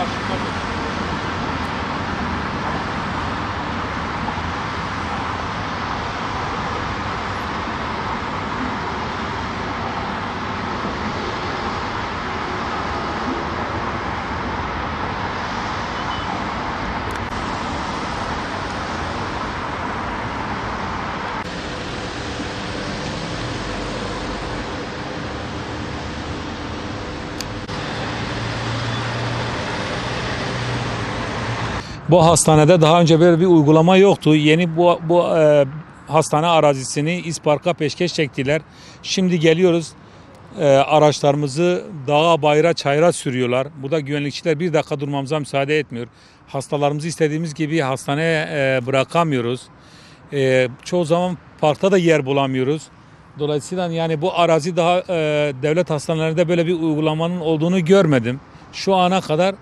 karşımda. Bu hastanede daha önce böyle bir uygulama yoktu. Yeni bu hastane arazisini İspark'a peşkeş çektiler. Şimdi geliyoruz, araçlarımızı dağa, bayıra, çayıra sürüyorlar. Burada güvenlikçiler bir dakika durmamıza müsaade etmiyor. Hastalarımızı istediğimiz gibi hastaneye bırakamıyoruz. Çoğu zaman parkta da yer bulamıyoruz. Dolayısıyla yani bu arazi daha devlet hastanelerinde böyle bir uygulamanın olduğunu görmedim. Şu ana kadar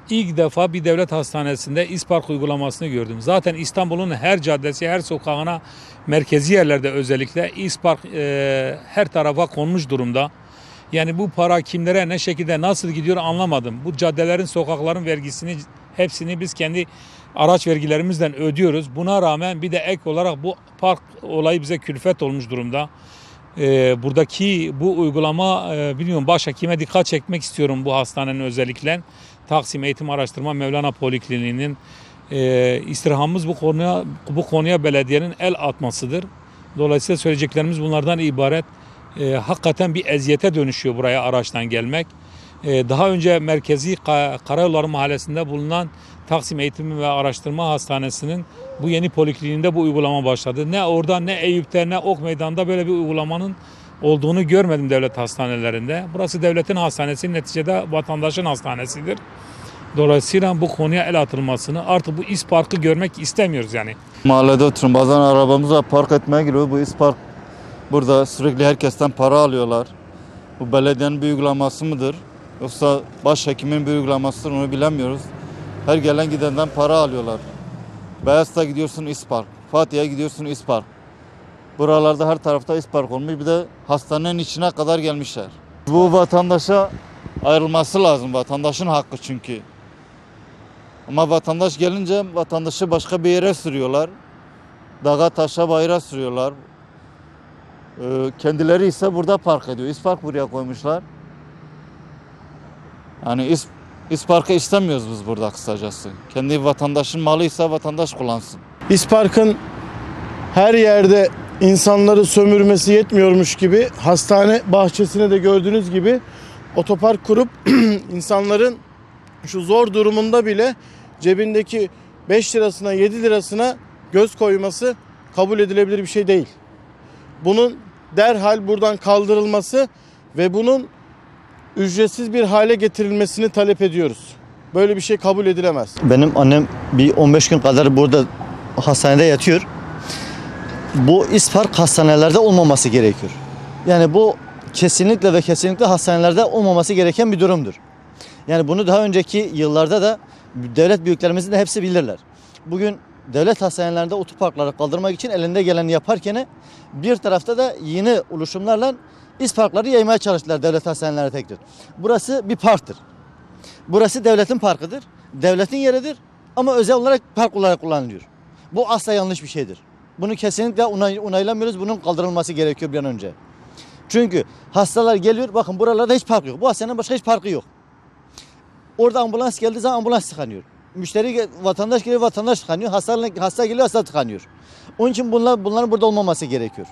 İlk defa bir devlet hastanesinde İspark uygulamasını gördüm. Zaten İstanbul'un her caddesi, her sokağına, merkezi yerlerde özellikle İspark her tarafa konmuş durumda. Yani bu para kimlere, ne şekilde, nasıl gidiyor anlamadım. Bu caddelerin, sokakların vergisini hepsini biz kendi araç vergilerimizden ödüyoruz. Buna rağmen bir de ek olarak bu park olayı bize külfet olmuş durumda. Buradaki bu uygulama, bilmiyorum, başhekime dikkat çekmek istiyorum bu hastanenin özellikle. Taksim Eğitim Araştırma Mevlana Polikliniği'nin istirhamımız bu konuya belediyenin el atmasıdır. Dolayısıyla söyleyeceklerimiz bunlardan ibaret. Hakikaten bir eziyete dönüşüyor buraya araçtan gelmek. Daha önce merkezi Karayolları Mahallesi'nde bulunan Taksim Eğitim ve Araştırma Hastanesi'nin bu yeni polikliniğinde bu uygulama başladı. Ne orada, ne Eyüp'te, ne Ok Meydan'da böyle bir uygulamanın olduğunu görmedim devlet hastanelerinde. Burası devletin hastanesi, neticede vatandaşın hastanesidir. Dolayısıyla bu konuya el atılmasını, artık bu İspark'ı görmek istemiyoruz yani. Mahallede oturuyorum. Bazen arabamıza park etmeye giriyor. Bu İspark, burada sürekli herkesten para alıyorlar. Bu belediyenin bir uygulaması mıdır? Yoksa başhekimin bir uygulamasıdır, onu bilemiyoruz. Her gelen gidenden para alıyorlar. Beyaz'da gidiyorsun İspark, Fatih'e gidiyorsun İspark. Buralarda her tarafta İspark olmuş. Bir de hastanenin içine kadar gelmişler. Bu vatandaşa ayrılması lazım. Vatandaşın hakkı çünkü. Ama vatandaş gelince vatandaşı başka bir yere sürüyorlar. Dağa, taşa, bayıra sürüyorlar. Kendileri ise burada park ediyor. İspark buraya koymuşlar. Yani İspark'ı istemiyoruz biz burada kısacası. Kendi vatandaşın malıysa vatandaş kullansın. İspark'ın her yerde insanları sömürmesi yetmiyormuş gibi hastane bahçesine de gördüğünüz gibi otopark kurup insanların şu zor durumunda bile cebindeki 5 lirasına 7 lirasına göz koyması kabul edilebilir bir şey değil. Bunun derhal buradan kaldırılması ve bunun ücretsiz bir hale getirilmesini talep ediyoruz. Böyle bir şey kabul edilemez. Benim annem bir 15 gün kadar burada hastanede yatıyor. Bu İspark hastanelerde olmaması gerekiyor. Yani bu kesinlikle ve kesinlikle hastanelerde olmaması gereken bir durumdur. Yani bunu daha önceki yıllarda da devlet büyüklerimizin de hepsi bilirler. Bugün devlet hastanelerinde otoparkları kaldırmak için elinde geleni yaparken bir tarafta da yeni oluşumlarla İsparkları yaymaya çalıştılar devlet hastanelerine tekrar. Burası bir parktır. Burası devletin parkıdır. Devletin yeridir ama özel olarak park olarak kullanılıyor. Bu asla yanlış bir şeydir. Bunu kesinlikle onaylamıyoruz. Bunun kaldırılması gerekiyor bir an önce. Çünkü hastalar geliyor. Bakın buralarda hiç park yok. Bu hastanenin başka hiç parkı yok. Orada ambulans geldiği zaman ambulans tıkanıyor. Müşteri, vatandaş geliyor, vatandaş tıkanıyor. Hasta geliyor, hasta tıkanıyor. Onun için bunların burada olmaması gerekiyor.